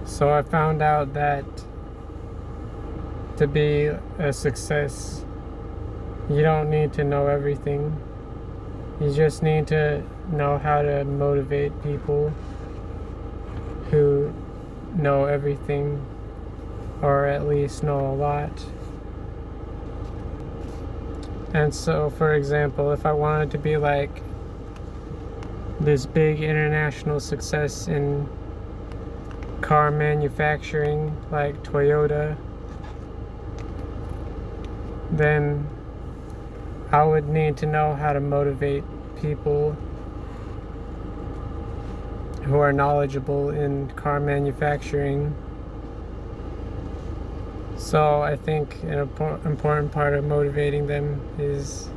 So I found out that to be a success, you don't need to know everything. You just need to know how to motivate people who know everything, or at least know a lot. And so, for example, if I wanted to be like this big international success in car manufacturing like Toyota, then I would need to know how to motivate people who are knowledgeable in car manufacturing. So I think an important part of motivating them is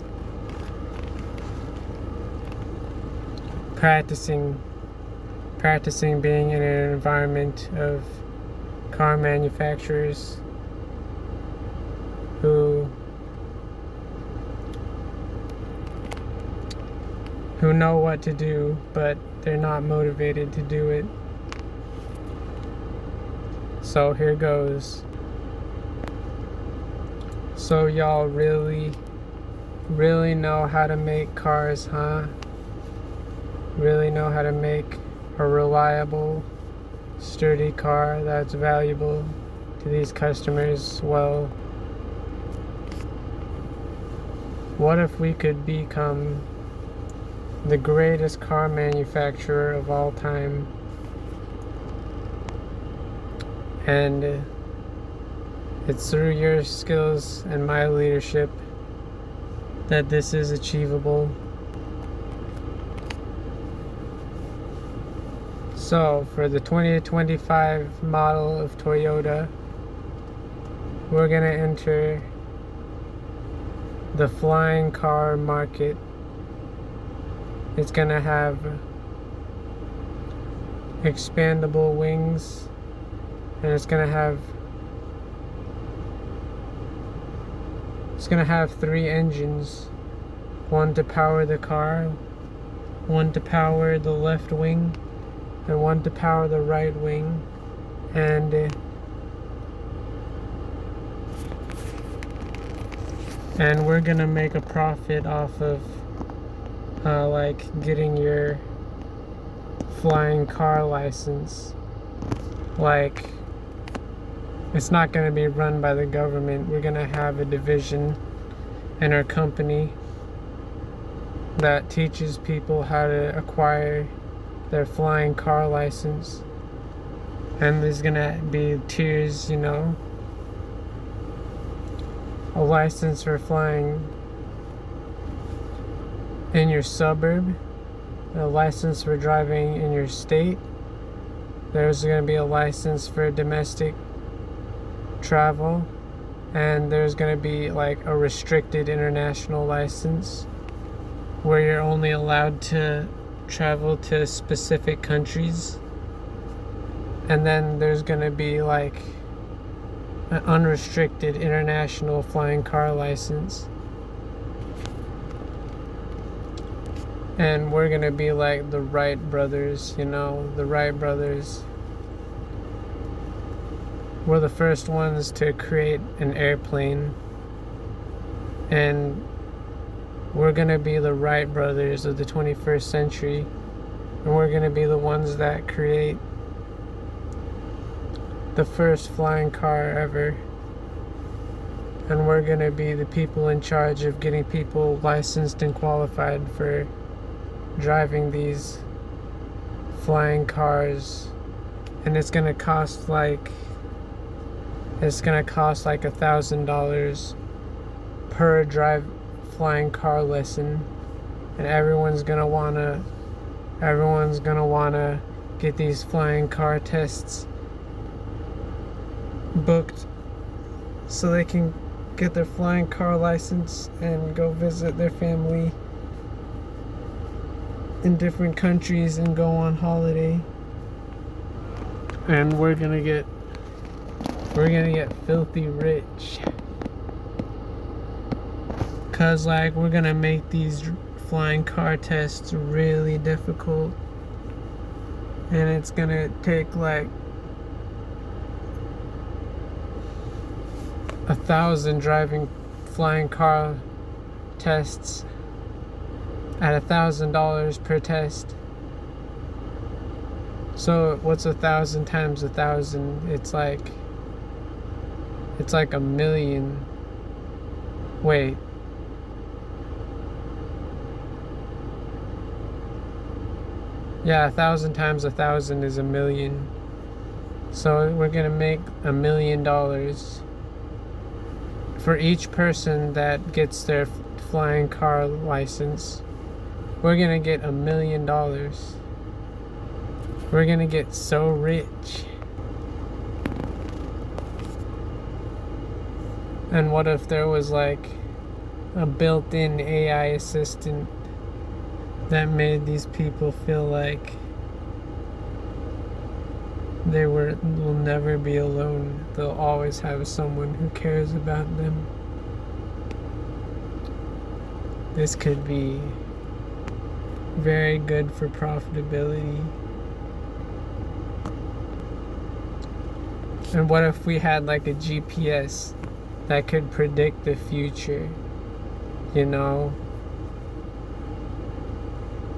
practicing being in an environment of car manufacturers who know what to do, but they're not motivated to do it. So here goes. So y'all really know how to make cars, huh? Really know how to make a reliable, sturdy car that's valuable to these customers? Well, what if we could become the greatest car manufacturer of all time? And it's through your skills and my leadership that this is achievable. So for the 2025 model of Toyota, we're going to enter the flying car market. It's going to have expandable wings, and it's going to have 3 engines, one to power the car, one to power the left wing, and one to power the right wing. And we're gonna make a profit off of like getting your flying car license. Like, it's not gonna be run by the government. We're gonna have a division in our company that teaches people how to acquire their flying car license. And there's gonna be tiers, you know. A license for flying in your suburb, a license for driving in your state. There's gonna be a license for domestic travel, and there's gonna be like a restricted international license where you're only allowed to travel to specific countries. And then there's gonna be like an unrestricted international flying car license, and we're gonna be like the Wright brothers, you know. The Wright brothers were the first ones to create an airplane, and we're gonna be the Wright brothers of the 21st century, and we're gonna be the ones that create the first flying car ever. And we're gonna be the people in charge of getting people licensed and qualified for driving these flying cars. And it's gonna cost like $1,000 per flying car lesson. And everyone's gonna wanna get these flying car tests booked so they can get their flying car license and go visit their family in different countries and go on holiday. And we're gonna get filthy rich, cause like we're gonna make these flying car tests really difficult, and it's gonna take like 1,000 flying car tests at $1,000 per test. So what's 1,000 times 1,000? It's like a million. Wait. Yeah, 1,000 times 1,000 is a million. So we're gonna make $1 million for each person that gets their flying car license. We're gonna get $1 million. We're gonna get so rich. And what if there was like a built-in AI assistant that made these people feel like they will never be alone. They'll always have someone who cares about them. This could be very good for profitability. And what if we had like a GPS that could predict the future? You know?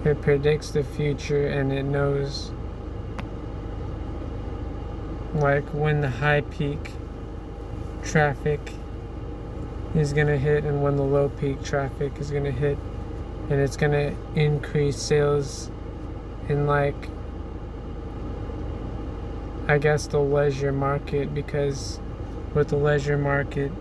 It predicts the future and it knows like when the high peak traffic is gonna hit and when the low peak traffic is gonna hit, and it's gonna increase sales in like, I guess, the leisure market, because with the leisure market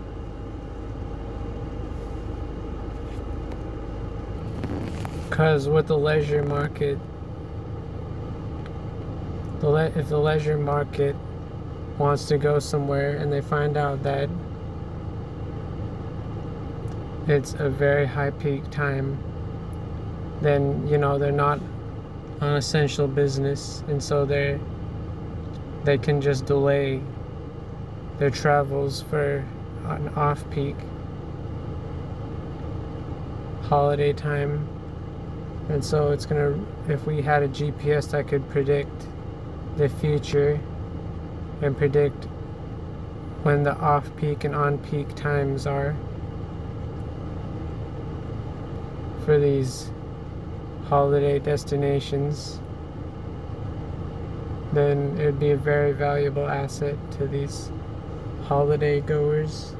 if the leisure market wants to go somewhere and they find out that it's a very high peak time, then they're not an essential business, and so they can just delay their travels for an off-peak holiday time. And so if we had a GPS that could predict the future and predict when the off-peak and on-peak times are for these holiday destinations, then it would be a very valuable asset to these holiday goers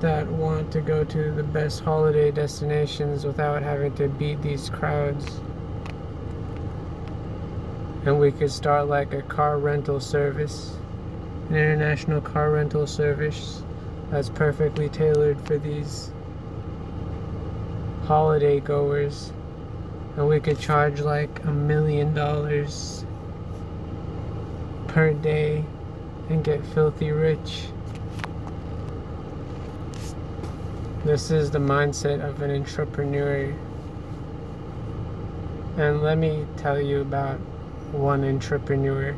that want to go to the best holiday destinations without having to beat these crowds. And we could start like a car rental service, an international car rental service that's perfectly tailored for these holiday goers, and we could charge like $1 million per day and get filthy rich. This is the mindset of an entrepreneur. And let me tell you about one entrepreneur.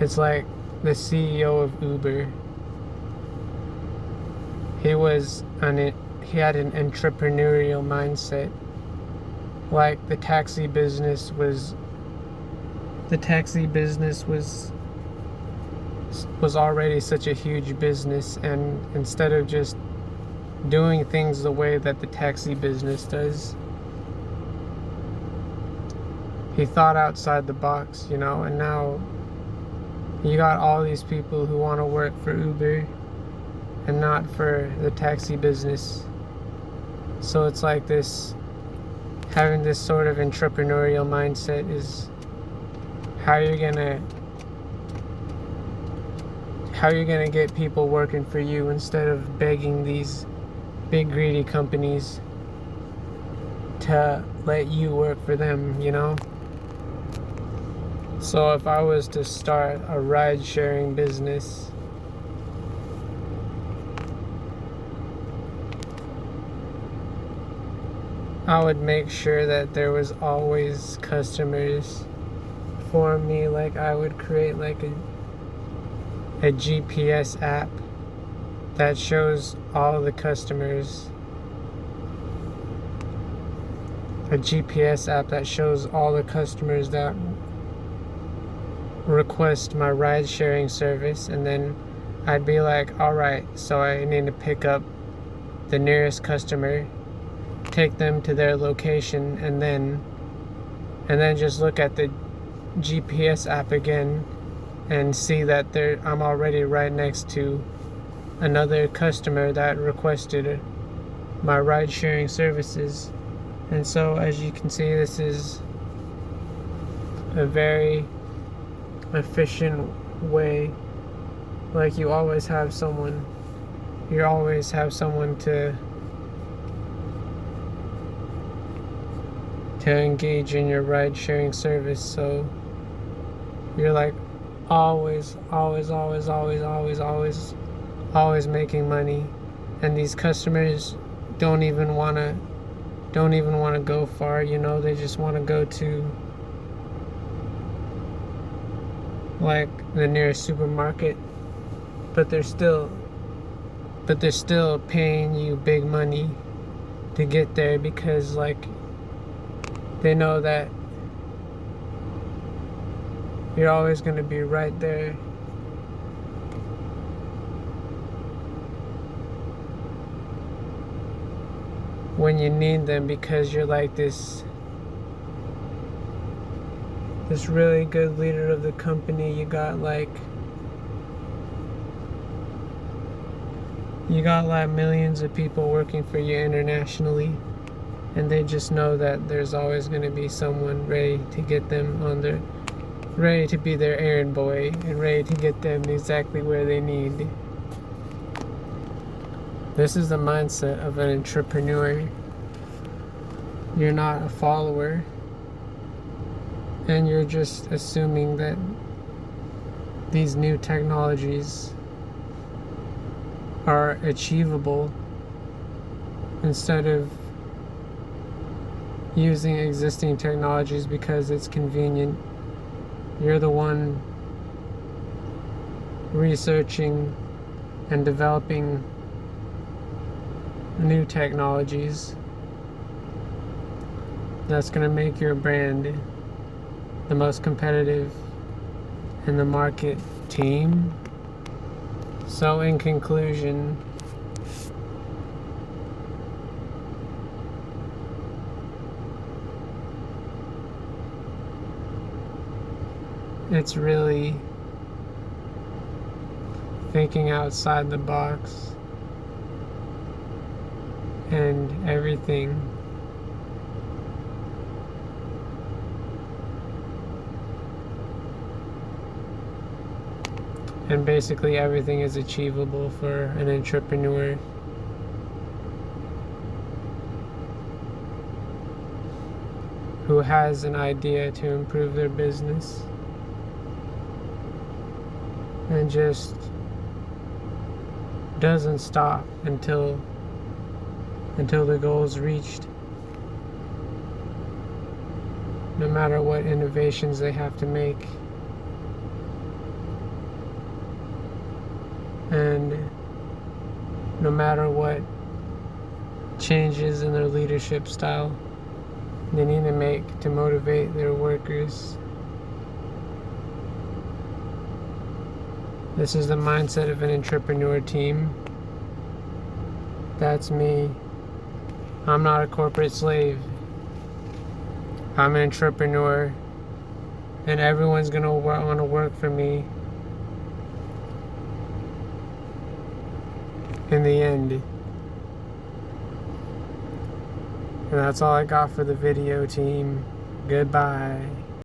It's like the CEO of Uber. He had an entrepreneurial mindset. Like the taxi business was already such a huge business, and instead of just doing things the way that the taxi business does, he thought outside the box, and now you got all these people who want to work for Uber and not for the taxi business. So it's like this, having this sort of entrepreneurial mindset is how you're gonna get people working for you instead of begging these big greedy companies to let you work for them, So if I was to start a ride-sharing business, I would make sure that there was always customers for me. Like I would create like a GPS app that shows all the customers. A GPS app that shows all the customers that request my ride sharing service, and then I'd be like, all right, so I need to pick up the nearest customer, take them to their location, and then just look at the GPS app again and see that I'm already right next to another customer that requested my ride sharing services. And so as you can see, this is a very efficient way. Like you always have someone to engage in your ride sharing service. So you're like always making money, and these customers don't even want to go far, you know. They just want to go to like the nearest supermarket, but they're still paying you big money to get there, because like they know that you're always going to be right there. When you need them, because you're like this really good leader of the company. You got like millions of people working for you internationally, and they just know that there's always going to be someone ready to get them ready to be their errand boy and ready to get them exactly where they need. This is the mindset of an entrepreneur. You're not a follower, and you're just assuming that these new technologies are achievable instead of using existing technologies because it's convenient. You're the one researching and developing new technologies that's going to make your brand the most competitive in the market, team. So in conclusion, it's really thinking outside the box and everything. And basically everything is achievable for an entrepreneur. Who has an idea to improve their business and just doesn't stop until the goal is reached. No matter what innovations they have to make. And no matter what changes in their leadership style they need to make to motivate their workers. This is the mindset of an entrepreneur team. That's me. I'm not a corporate slave. I'm an entrepreneur, and everyone's gonna want to work for me in the end. And that's all I got for the video, team. Goodbye.